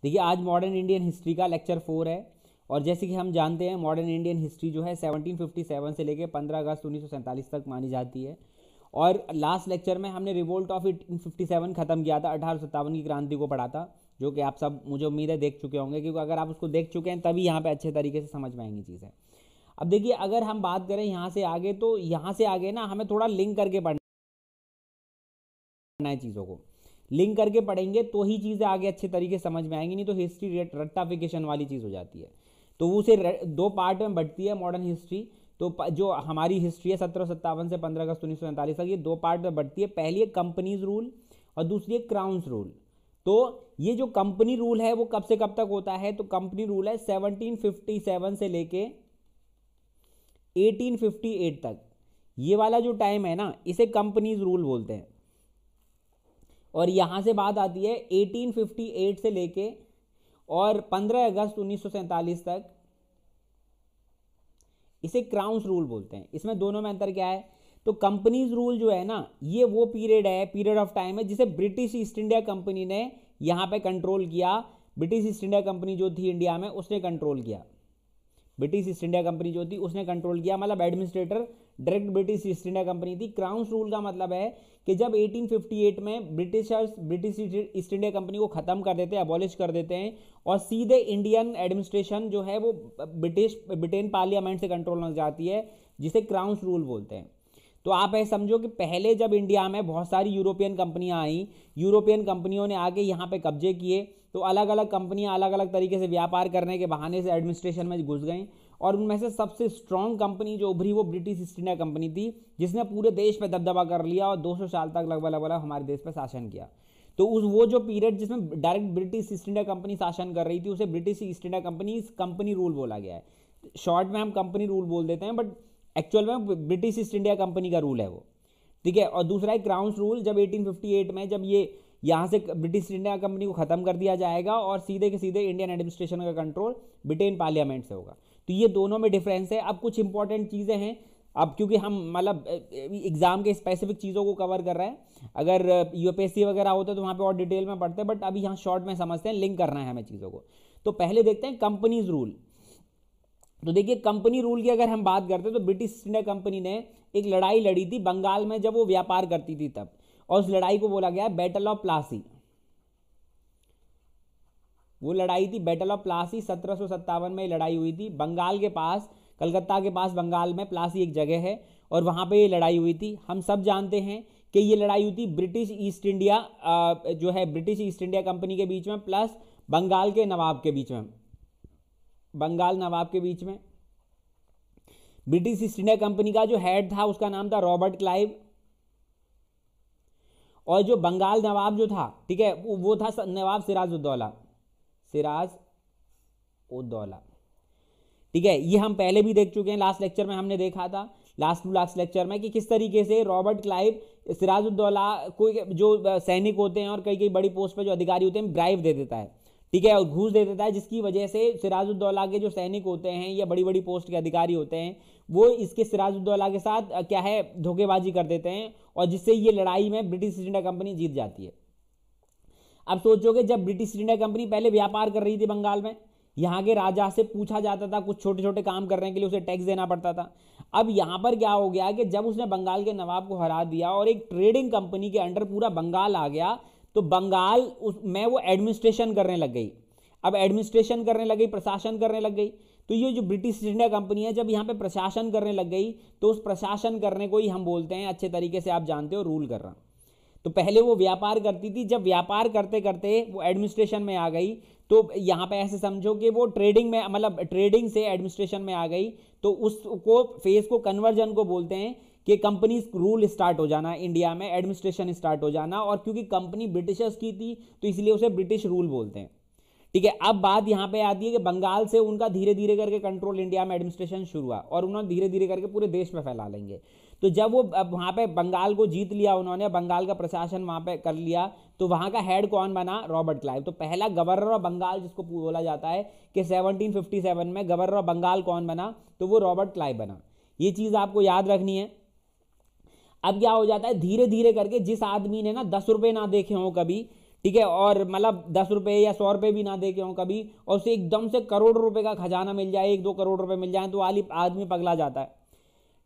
देखिए आज modern Indian history का लेक्चर 4 है और जैसे कि हम जानते हैं मॉडर्न इंडियन हिस्ट्री जो है 1757 से लेकर 15 अगस्त 1947 तक मानी जाती है। और लास्ट लेक्चर में हमने रिवोल्ट ऑफ 1857 खत्म किया था, 1857 की क्रांति को पढ़ा था, जो कि आप सब मुझे उम्मीद है देख चुके होंगे, क्योंकि अगर आप उसको देख चुके हैं तभी यहाँ पे अच्छे तरीके से समझ में आएंगी चीज़ें। अब देखिए अगर हम बात करें यहाँ से आगे, तो यहाँ से आगे ना हमें थोड़ा लिंक करके पढ़ना है, चीज़ों को लिंक करके पढ़ेंगे तो ही चीज़ें आगे अच्छे तरीके से समझ में आएंगी, नहीं तो हिस्ट्री रट्टाफिकेशन वाली चीज़ हो जाती है। तो वो उसे दो पार्ट में बढ़ती है मॉडर्न हिस्ट्री। तो जो हमारी हिस्ट्री है 1757 से 15 अगस्त 1947 तक, ये दो पार्ट में बढ़ती है। पहली है कंपनीज रूल और दूसरी है क्राउन्स रूल। तो ये जो कंपनी रूल है वो कब से कब तक होता है, तो कंपनी रूल है 1757 से लेके 1858 तक। ये वाला जो टाइम है ना, इसे कंपनीज रूल बोलते हैं। और यहां से बात आती है 1858 से लेके और 15 अगस्त 1947 तक, इसे क्राउन्स रूल बोलते हैं। इसमें दोनों में अंतर क्या है, तो कंपनीज रूल जो है ना, ये वो पीरियड ऑफ टाइम है जिसे ब्रिटिश ईस्ट इंडिया कंपनी ने यहां पे कंट्रोल किया। ब्रिटिश ईस्ट इंडिया कंपनी जो थी इंडिया में, उसने कंट्रोल किया। ब्रिटिश ईस्ट इंडिया कंपनी जो थी उसने कंट्रोल किया, मतलब administrator direct British east India company थी। क्राउन्स रूल का मतलब है कि जब 1858 में Britishers British east India company को खत्म कर देते हैं, अबॉलिश कर देते हैं, और सीधे इंडियन एडमिनिस्ट्रेशन जो है वो ब्रिटेन पार्लियामेंट से कंट्रोल हो जाती है, जिसे क्राउन्स रूल बोलते हैं। तो आप ऐसे समझो कि पहले जब इंडिया में बहुत सारी यूरोपियन कंपनियां आई, यूरोपियन कंपनियों ने आके यहाँ पे कब्जे किए, तो अलग अलग कंपनियां अलग अलग तरीके से व्यापार करने के बहाने से एडमिनिस्ट्रेशन में घुस गई, और उनमें से सबसे स्ट्रांग कंपनी जो उभरी वो ब्रिटिश ईस्ट इंडिया कंपनी थी, जिसने पूरे देश पे दबदबा कर लिया और 200 साल तक लगभग हमारे देश पे शासन किया। तो वो जो पीरियड जिसमें direct British east India company शासन कर रही थी, उसे British east India company rule बोला गया है। शॉर्ट में हम कंपनी रूल बोल देते हैं, बट एक्चुअल में ब्रिटिश ईस्ट इंडिया कंपनी का रूल है वो, ठीक है। और दूसरा है क्राउन्स रूल, जब 1858 में जब ये यहां से ब्रिटिश इंडिया कंपनी को खत्म कर दिया जाएगा और सीधे के सीधे इंडियन एडमिनिस्ट्रेशन का कंट्रोल ब्रिटेन पार्लियामेंट से होगा। तो ये दोनों में डिफरेंस है। अब कुछ इंपॉर्टेंट चीजें हैं, अब क्योंकि हम मतलब एग्जाम के स्पेसिफिक चीज़ों को कवर कर रहे हैं, अगर यूपीएससी वगैरह होते तो वहाँ पे और डिटेल में पढ़ते हैं, बट अभी यहाँ शॉर्ट में समझते हैं, लिंक करना है हमें चीज़ों को। तो पहले देखते हैं कंपनीज रूल। तो देखिए कंपनी रूल की अगर हम बात करते हैं तो ब्रिटिश इंडिया कंपनी ने एक लड़ाई लड़ी थी बंगाल में जब वो व्यापार करती थी तब, और उस लड़ाई को बोला गया बैटल ऑफ प्लासी। वो लड़ाई थी बैटल ऑफ प्लासी, 1757 में लड़ाई हुई थी बंगाल के पास, कलकत्ता के पास बंगाल में प्लासी एक जगह है, और वहां पे ये लड़ाई हुई थी। हम सब जानते हैं कि ये लड़ाई हुई थी ब्रिटिश ईस्ट इंडिया जो है ब्रिटिश ईस्ट इंडिया कंपनी के बीच में प्लस बंगाल के नवाब के बीच में, बंगाल नवाब के बीच में। ब्रिटिश ईस्ट इंडिया कंपनी का जो हेड था उसका नाम था रॉबर्ट क्लाइव, और जो बंगाल नवाब जो था, ठीक है, वो था नवाब सिराजुद्दौला, ठीक है। ये हम पहले भी देख चुके हैं, लास्ट लेक्चर में हमने देखा था, लास्ट लेक्चर में, कि किस तरीके से रॉबर्ट क्लाइव सिराजुद्दौला को जो सैनिक होते हैं और कई कई बड़ी पोस्ट पे जो अधिकारी होते हैं ब्राइब दे देता है, ठीक है, और घूस दे देता है, जिसकी वजह से सिराजुद्दौला के जो सैनिक होते हैं या बड़ी बड़ी पोस्ट के अधिकारी होते हैं वो इसके सिराजुद्दौला के साथ क्या है धोखेबाजी कर देते हैं, और जिससे ये लड़ाई में ब्रिटिश इंडिया कंपनी जीत जाती है। अब सोचोगे जब ब्रिटिश इंडिया कंपनी पहले व्यापार कर रही थी बंगाल में, यहाँ के राजा से पूछा जाता था, कुछ छोटे छोटे काम करने के लिए उसे टैक्स देना पड़ता था। अब यहाँ पर क्या हो गया कि जब उसने बंगाल के नवाब को हरा दिया और एक ट्रेडिंग कंपनी के अंडर पूरा बंगाल आ गया, तो बंगाल में वो एडमिनिस्ट्रेशन करने लग गई। अब एडमिनिस्ट्रेशन करने लग गई, प्रशासन करने लग गई। तो ये जो ब्रिटिश इंडिया कंपनी है जब यहाँ पे प्रशासन करने लग गई, तो उस प्रशासन करने को ही हम बोलते हैं, अच्छे तरीके से आप जानते हो, रूल करना। तो पहले वो व्यापार करती थी, जब व्यापार करते करते वो एडमिनिस्ट्रेशन में आ गई, तो यहाँ पे ऐसे समझो कि वो ट्रेडिंग में, मतलब ट्रेडिंग से एडमिनिस्ट्रेशन में आ गई, तो उसको फेज को कन्वर्जन को बोलते हैं, कि कंपनी रूल स्टार्ट हो जाना इंडिया में, एडमिनिस्ट्रेशन स्टार्ट हो जाना। और क्योंकि कंपनी ब्रिटिशर्स की थी तो इसलिए उसे ब्रिटिश रूल बोलते हैं, ठीक है। अब बात यहाँ पे आती है कि बंगाल से उनका धीरे धीरे करके कंट्रोल इंडिया में एडमिनिस्ट्रेशन शुरू हुआ, और उन्होंने धीरे धीरे करके पूरे देश में फैला लेंगे। तो जब वो वहां पे बंगाल को जीत लिया उन्होंने, बंगाल का प्रशासन वहां पे कर लिया, तो वहां का हेड कौन बना, रॉबर्ट क्लाइव। तो पहला गवर्नर ऑफ बंगाल जिसको बोला जाता है कि 1757 में गवर्नर ऑफ बंगाल कौन बना, तो वो रॉबर्ट क्लाइव बना। ये चीज आपको याद रखनी है। अब क्या हो जाता है, धीरे धीरे करके जिस आदमी ने ना 10 रुपए ना देखे हों कभी, ठीक है, और मतलब 10 रुपए या 100 रुपए भी ना दे के हो कभी, और उसे एकदम से करोड़ रुपए का खजाना मिल जाए, 1-2 करोड़ रुपए मिल जाए, तो आदमी पगला जाता है।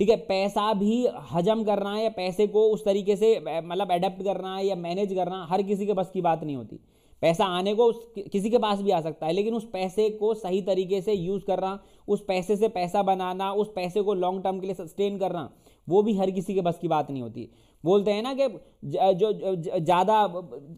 ठीक है, पैसा भी हजम करना है या पैसे को उस तरीके से मतलब एडेप्ट करना है या मैनेज करना हर किसी के बस की बात नहीं होती। पैसा आने को किसी के पास भी आ सकता है, लेकिन उस पैसे को सही तरीके से यूज करना, उस पैसे से पैसा बनाना, उस पैसे को लॉन्ग टर्म के लिए सस्टेन करना, वो भी हर किसी के बस की बात नहीं होती। बोलते हैं ना कि जो ज़्यादा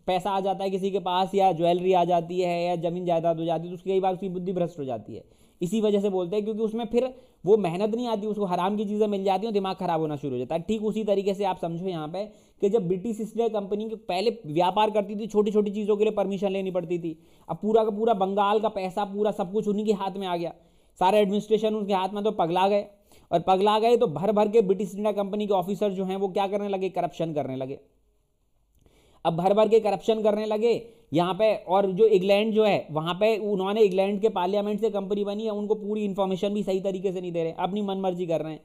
पैसा आ जाता है किसी के पास, या ज्वेलरी आ जाती है, या जमीन जायदाद हो जाती है, तो उसकी कई बार उसकी बुद्धि भ्रष्ट हो जाती है। इसी वजह से बोलते हैं, क्योंकि उसमें फिर वो मेहनत नहीं आती, उसको हराम की चीज़ें मिल जाती हैं, दिमाग खराब होना शुरू हो जाता है। ठीक उसी तरीके से आप समझो यहाँ पे कि जब ब्रिटिश ईस्ट इंडिया कंपनी के पहले व्यापार करती थी, छोटी छोटी चीज़ों के लिए परमिशन लेनी पड़ती थी। अब पूरा का पूरा बंगाल का पैसा, पूरा सब कुछ उन्हीं के हाथ में आ गया, सारा एडमिनिस्ट्रेशन उनके हाथ में, तो पगला गए। और पगला गए तो भर भर के ब्रिटिश इंडिया कंपनी के ऑफिसर जो हैं वो क्या करने लगे, करप्शन करने लगे। अब भर भर के करप्शन करने लगे यहाँ पे। और जो इंग्लैंड जो है वहाँ पे उन्होंने इंग्लैंड के पार्लियामेंट से कंपनी बनी है, उनको पूरी इन्फॉर्मेशन भी सही तरीके से नहीं दे रहे, अपनी मनमर्जी कर रहे हैं।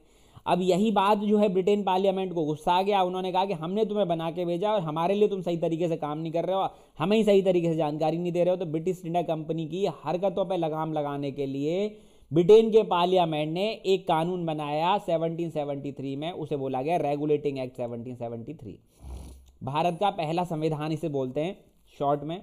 अब यही बात जो है ब्रिटेन पार्लियामेंट को गुस्सा आ गया, उन्होंने कहा कि हमने तुम्हें बना के भेजा और हमारे लिए तुम सही तरीके से काम नहीं कर रहे हो, हमें ही सही तरीके से जानकारी नहीं दे रहे हो। तो ब्रिटिश इंडिया कंपनी की हरकतों पर लगाम लगाने के लिए ब्रिटेन के पार्लियामेंट ने एक कानून बनाया 1773 में, उसे बोला गया रेगुलेटिंग एक्ट 1773। भारत का पहला संविधान इसे बोलते हैं शॉर्ट में।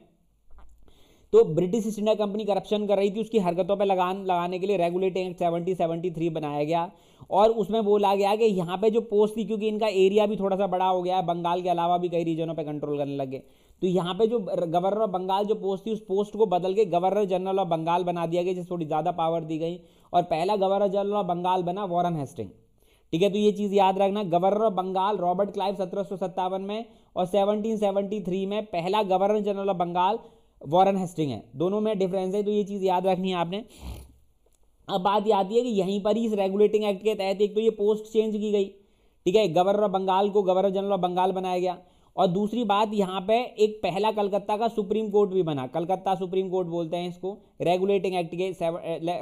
तो British east India company corruption कर रही थी, उसकी हरकतों पर लगाम लगाने के लिए रेगुलेटिंग एक्ट 1773 बनाया गया। और उसमें बोला गया कि यहाँ पे जो पोस्ट थी, क्योंकि इनका एरिया भी थोड़ा सा बड़ा हो गया है, बंगाल के अलावा भी कई रीजनों पे कंट्रोल करने लगे, तो यहाँ पे जो गवर्नर ऑफ बंगाल जो पोस्ट थी, उस पोस्ट को बदल के गवर्नर जनरल ऑफ बंगाल बना दिया गया, जिसे थोड़ी ज़्यादा पावर दी गई। और पहला गवर्नर जनरल ऑफ बंगाल बना वॉरेन हेस्टिंग। ठीक है, तो ये चीज़ याद रखना, governor of Bengal Robert Clive 1757 में, और 1773 में पहला governor general of Bengal Warren Hasting है। दोनों में डिफरेंस है, तो ये चीज़ याद रखनी है आपने। अब बात ये आती है कि यहीं पर ही इस रेगुलेटिंग एक्ट के तहत एक तो ये पोस्ट चेंज की गई, ठीक है, गवर्नर ऑफ बंगाल को गवर्नर जनरल ऑफ बंगाल बनाया गया। और दूसरी बात, यहाँ पे एक पहला कलकत्ता का सुप्रीम कोर्ट भी बना, कलकत्ता सुप्रीम कोर्ट बोलते हैं इसको, रेगुलेटिंग एक्ट के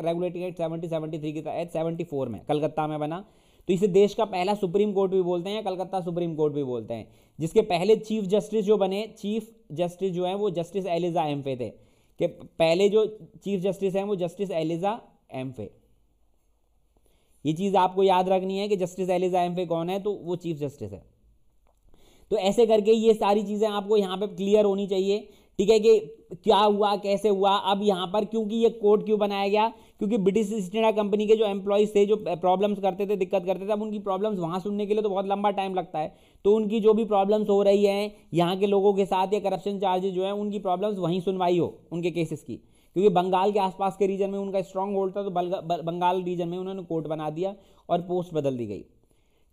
रेगुलेटिंग एक्ट 1773 के तहत 74 में कलकत्ता में बना। तो इसे देश का पहला सुप्रीम कोर्ट भी बोलते हैं, कलकत्ता सुप्रीम कोर्ट भी बोलते हैं, जिसके पहले चीफ जस्टिस जो बने, चीफ जस्टिस जो है वो जस्टिस एलिजा एम्फे थे, कि पहले जो चीफ जस्टिस हैं वो जस्टिस एलिजा एम्फे। ये चीज़ आपको याद रखनी है कि जस्टिस एलिजा एम्फे कौन है, तो वो चीफ जस्टिस है। तो ऐसे करके ये सारी चीज़ें आपको यहाँ पे क्लियर होनी चाहिए, ठीक है, कि क्या हुआ कैसे हुआ। अब यहाँ पर क्योंकि ये कोर्ट क्यों बनाया गया, क्योंकि ब्रिटिश ईस्ट इंडिया कंपनी के जो एम्प्लॉयज़ थे, जो प्रॉब्लम्स करते थे, दिक्कत करते थे, अब उनकी प्रॉब्लम्स वहाँ सुनने के लिए तो बहुत लंबा टाइम लगता है, तो उनकी जो भी प्रॉब्लम्स हो रही हैं यहाँ के लोगों के साथ, या करप्शन चार्जेज जो हैं, उनकी प्रॉब्लम्स वहीं सुनवाई हो उनके केसेस की, क्योंकि बंगाल के आसपास के रीजन में उनका स्ट्रॉन्ग होल्ड था, तो बंगाल रीजन में उन्होंने कोर्ट बना दिया और पोस्ट बदल दी गई।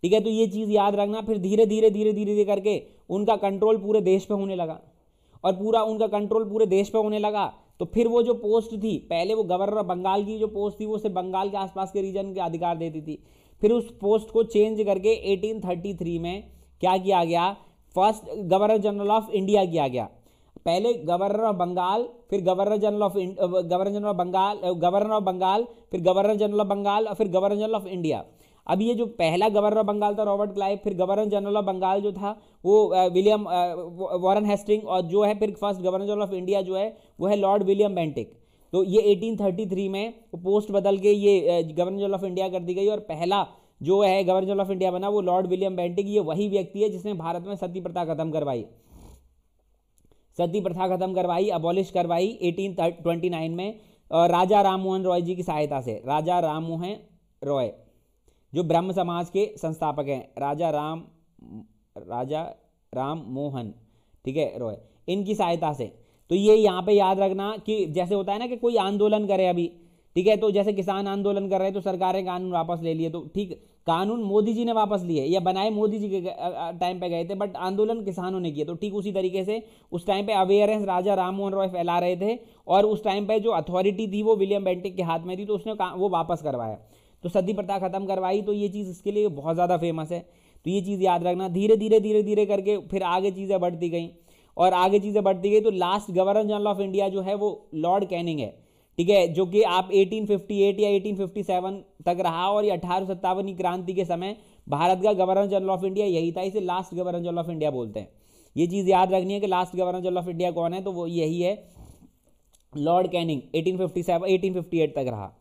ठीक है, तो ये चीज़ याद रखना। फिर धीरे धीरे धीरे धीरे करके उनका कंट्रोल पूरे देश पे होने लगा, और पूरा उनका कंट्रोल पूरे देश पे होने लगा। तो फिर वो जो पोस्ट थी, पहले वो गवर्नर ऑफ बंगाल की जो पोस्ट थी, वो सिर्फ बंगाल के आसपास के रीजन के अधिकार देती थी। फिर उस पोस्ट को चेंज करके 1833 में क्या किया गया, first governor general of India किया गया। पहले गवर्नर ऑफ बंगाल, फिर governor general of Bengal, governor of Bengal, फिर गवर्नर जनरल ऑफ बंगाल, और फिर गवर्नर जनरल ऑफ इंडिया। अब ये जो पहला गवर्नर ऑफ बंगाल था रॉबर्ट क्लाइव, फिर गवर्नर जनरल ऑफ बंगाल जो था वो विलियम वॉरेन हेस्टिंग, और जो है फिर first governor general of India जो है वो है लॉर्ड विलियम बेंटिक। तो ये 1833 में पोस्ट बदल के ये गवर्नर जनरल ऑफ इंडिया कर दी गई, और पहला जो है गवर्नर जनरल ऑफ इंडिया बना वो लॉर्ड विलियम बेंटिक। ये वही व्यक्ति है जिसने भारत में सती प्रथा खत्म करवाई, सती प्रथा खत्म करवाई, अबॉलिश करवाई 1829 में, राजा राम मोहन रॉय जी की सहायता से। राजा राम मोहन रॉय जो ब्रह्म समाज के संस्थापक हैं, राजा राम मोहन, ठीक है, रॉय, इनकी सहायता से। तो ये यहाँ पे याद रखना कि जैसे होता है ना कि कोई आंदोलन करे अभी, ठीक है, तो जैसे किसान आंदोलन कर रहे हैं तो सरकारें कानून वापस ले लिए, तो ठीक, कानून मोदी जी ने वापस लिए या बनाए मोदी जी के टाइम पे गए थे, बट आंदोलन किसानों ने किया। तो ठीक उसी तरीके से उस टाइम पे अवेयरनेस राजा राम मोहन रॉय फैला रहे थे, और उस टाइम पे जो अथॉरिटी थी वो विलियम बेंटिक के हाथ में थी, तो उसने वो वापस करवाया, तो सती प्रथा खत्म करवाई। तो ये चीज़ इसके लिए बहुत ज़्यादा फेमस है, तो ये चीज़ याद रखना। धीरे धीरे धीरे धीरे करके फिर आगे चीज़ें बढ़ती गई, और आगे चीज़ें बढ़ती गई, तो last governor general of India जो है वो लॉर्ड कैनिंग है, ठीक है, जो कि आप 1858 या 1857 तक रहा, और ये 1857 की क्रांति के समय भारत का गवर्नर जनरल ऑफ इंडिया यही था, इसे last governor general of India बोलते हैं। ये चीज़ याद रखनी है कि last governor general of India कौन है, तो वो यही है लॉर्ड कैनिंग, 1858 तक रहा।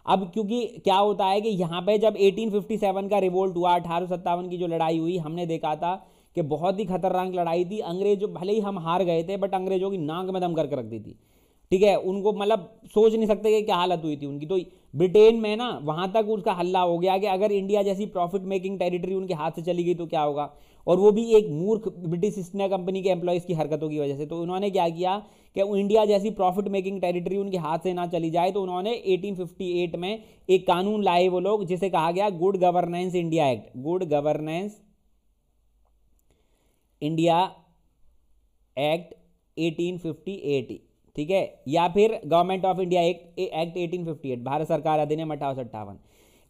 अब क्योंकि क्या होता है कि यहाँ पे जब 1857 का रिवोल्ट हुआ, 1857 की जो लड़ाई हुई, हमने देखा था कि बहुत ही खतरनाक लड़ाई थी। अंग्रेज भले ही हम हार गए थे, बट अंग्रेजों की नाक में दम करके रख दी थी, ठीक है। उनको मतलब सोच नहीं सकते कि क्या हालत हुई थी उनकी। तो ब्रिटेन में ना वहां तक उसका हल्ला हो गया कि अगर इंडिया जैसी प्रॉफिट मेकिंग टेरिटरी उनके हाथ से चली गई तो क्या होगा, और वो भी एक मूर्ख ब्रिटिश ईस्ट इंडिया कंपनी के एम्प्लॉयज़ की हरकतों की वजह से। तो उन्होंने क्या किया कि इंडिया जैसी प्रॉफिट मेकिंग टेरिटरी उनके हाथ से ना चली जाए, तो उन्होंने 1858 में एक कानून लाए वो लोग, जिसे कहा गया good governance India act, good governance India act 1858, ठीक है, या फिर government of India act 1858, Bharat सरकार अधिनियम 1858,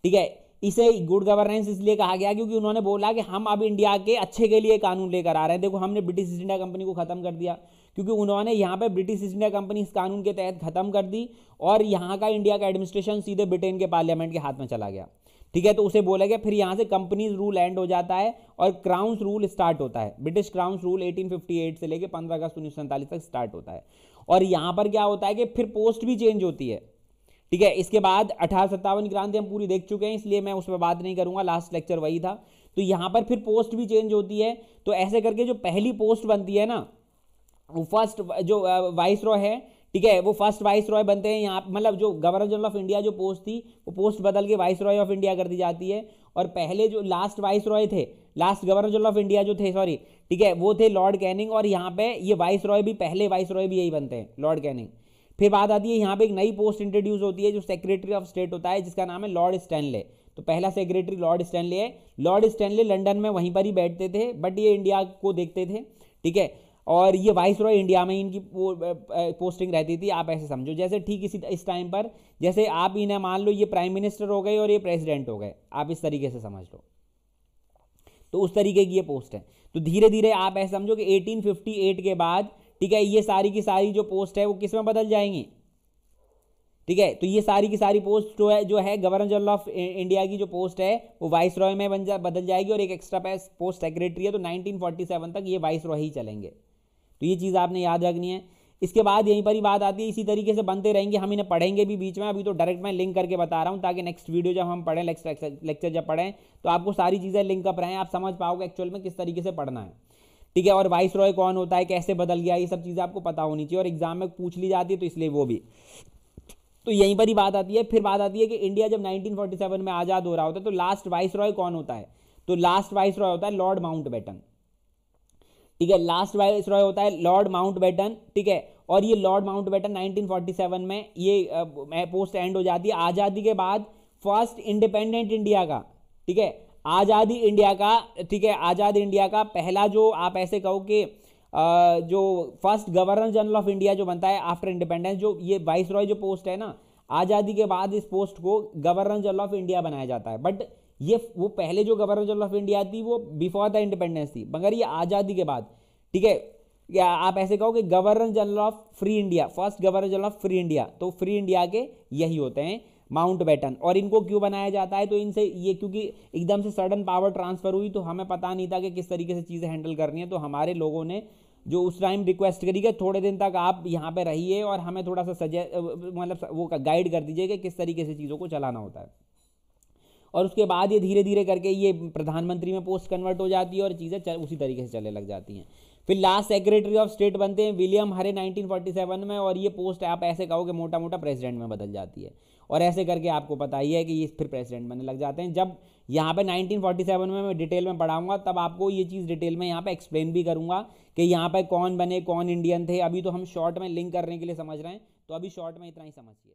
ठीक है। इसे गुड गवर्नेंस इसलिए कहा गया क्योंकि उन्होंने बोला कि हम अब इंडिया के अच्छे के लिए कानून लेकर आ रहे हैं। देखो, हमने ब्रिटिश ईस्ट इंडिया कंपनी को खत्म कर दिया, क्योंकि उन्होंने यहाँ पे ब्रिटिश ईस्ट इंडिया कंपनी इस कानून के तहत खत्म कर दी, और यहाँ का इंडिया का एडमिनिस्ट्रेशन सीधे ब्रिटेन के पार्लियामेंट के हाथ में चला गया, ठीक है। तो उसे बोला गया, फिर यहाँ से कंपनीज रूल एंड हो जाता है और क्राउन्स रूल स्टार्ट होता है। ब्रिटिश क्राउन्स रूल 1858 से लेकर 15 अगस्त 1947 तक स्टार्ट होता है। और यहाँ पर क्या होता है कि फिर पोस्ट भी चेंज होती है, ठीक है। इसके बाद 1857 की क्रांति हम पूरी देख चुके हैं, इसलिए मैं उस पर बात नहीं करूंगा, लास्ट लेक्चर वही था। तो यहाँ पर फिर पोस्ट भी चेंज होती है। तो ऐसे करके जो पहली पोस्ट बनती है ना, वो फर्स्ट जो वाइस रॉय है, ठीक है, वो फर्स्ट वाइस रॉय बनते हैं यहाँ। मतलब जो गवर्नर जनरल ऑफ इंडिया जो पोस्ट थी, वो पोस्ट बदल के वाइस रॉय ऑफ इंडिया कर दी जाती है। और पहले जो लास्ट वाइस रॉय थे, last governor general of India जो थे, सॉरी, ठीक है, वो थे लॉर्ड कैनिंग। और यहाँ पे ये वाइस रॉय भी, पहले वाइस रॉय भी यही बनते हैं, लॉर्ड कैनिंग। फिर बात आती है यहाँ पे एक नई पोस्ट इंट्रोड्यूस होती है जो सेक्रेटरी ऑफ स्टेट होता है, जिसका नाम है लॉर्ड स्टैनले। तो पहला सेक्रेटरी लॉर्ड स्टैनले है। लॉर्ड स्टैनले लंदन में वहीं पर ही बैठते थे, बट ये इंडिया को देखते थे, ठीक है। और ये वाइस रॉय इंडिया में इनकी पोस्टिंग रहती थी। आप ऐसे समझो जैसे ठीक इस टाइम पर जैसे आप इन्हें मान लो ये प्राइम मिनिस्टर हो गए और ये प्रेसिडेंट हो गए, आप इस तरीके से समझ लो। तो उस तरीके की ये पोस्ट है। तो धीरे धीरे आप ऐसे समझो कि 1858 के बाद, ठीक है, ये सारी की सारी जो पोस्ट है वो किस में बदल जाएंगी, ठीक है। तो ये सारी की सारी पोस्ट जो है गवर्नर जनरल ऑफ इंडिया की जो पोस्ट है वो वाइस रॉय में बदल जाएगी, और एक एक्स्ट्रा पोस्ट सेक्रेटरी है। तो 1947 तक ये वाइस रॉय ही चलेंगे। तो ये चीज़ आपने याद रखनी है। इसके बाद यहीं पर ही बात आती है, इसी तरीके से बनते रहेंगे, हम इन्हें पढ़ेंगे भी बीच में। अभी तो डायरेक्ट मैं लिंक करके बता रहा हूँ, ताकि नेक्स्ट वीडियो जब हम पढ़ें, लेक्चर जब पढ़ें, तो आपको सारी चीज़ें लिंक अप रहें, आप समझ पाओगे एक्चुअल में किस तरीके से पढ़ना है, ठीक है। और वाइस रॉय कौन होता है, कैसे बदल गया, ये सब चीज़ें आपको पता होनी चाहिए, और एग्जाम में पूछ ली जाती है, तो इसलिए वो भी। तो यहीं पर ही बात आती है। फिर बात आती है कि इंडिया जब 1947 में आज़ाद हो रहा होता है, तो लास्ट वाइस रॉय कौन होता है, तो लास्ट वाइस रॉय होता है लॉर्ड माउंटबेटन, ठीक है। लास्ट वाइस रॉय होता है लॉर्ड माउंटबेटन, ठीक है। और ये लॉर्ड माउंटबेटन 1947 में ये पोस्ट एंड हो जाती है। आज़ादी के बाद फर्स्ट इंडिपेंडेंट इंडिया का, ठीक है, आज़ादी इंडिया का, ठीक है, आज़ाद इंडिया का पहला जो आप ऐसे कहो कि जो first governor general of India जो बनता है आफ्टर इंडिपेंडेंस, जो ये वाइस रॉय जो पोस्ट है ना, आज़ादी के बाद इस पोस्ट को गवर्नर जनरल ऑफ इंडिया बनाया जाता है। बट ये वो पहले जो गवर्नर जनरल ऑफ इंडिया थी वो बिफोर द इंडिपेंडेंस थी, मगर ये आज़ादी के बाद, ठीक है। या आप ऐसे कहो कि governor general of free India, first governor general of free India, तो फ्री इंडिया के यही होते हैं माउंटबेटन। और इनको क्यों बनाया जाता है, तो इनसे ये क्योंकि एकदम से सडन पावर ट्रांसफर हुई, तो हमें पता नहीं था कि किस तरीके से चीज़ें हैंडल करनी है। तो हमारे लोगों ने जो उस टाइम रिक्वेस्ट करी कि थोड़े दिन तक आप यहाँ पे रहिए और हमें थोड़ा सा मतलब वो गाइड कर दीजिए कि किस तरीके से चीज़ों को चलाना होता है। और उसके बाद ये धीरे धीरे करके ये प्रधानमंत्री में पोस्ट कन्वर्ट हो जाती है और चीज़ें उसी तरीके से चलने लग जाती हैं। फिर लास्ट सेक्रेटरी ऑफ स्टेट बनते हैं विलियम हरे 1947 में, और ये पोस्ट आप ऐसे कहो कि मोटा मोटा प्रेसिडेंट में बदल जाती है। और ऐसे करके आपको पता ही है कि ये फिर प्रेसिडेंट बनने लग जाते हैं। जब यहाँ पे 1947 में मैं डिटेल में पढ़ाऊंगा, तब आपको ये चीज़ डिटेल में यहाँ पे एक्सप्लेन भी करूँगा कि यहाँ पे कौन बने, कौन इंडियन थे। अभी तो हम शॉर्ट में लिंक करने के लिए समझ रहे हैं, तो अभी शॉर्ट में इतना ही समझिए।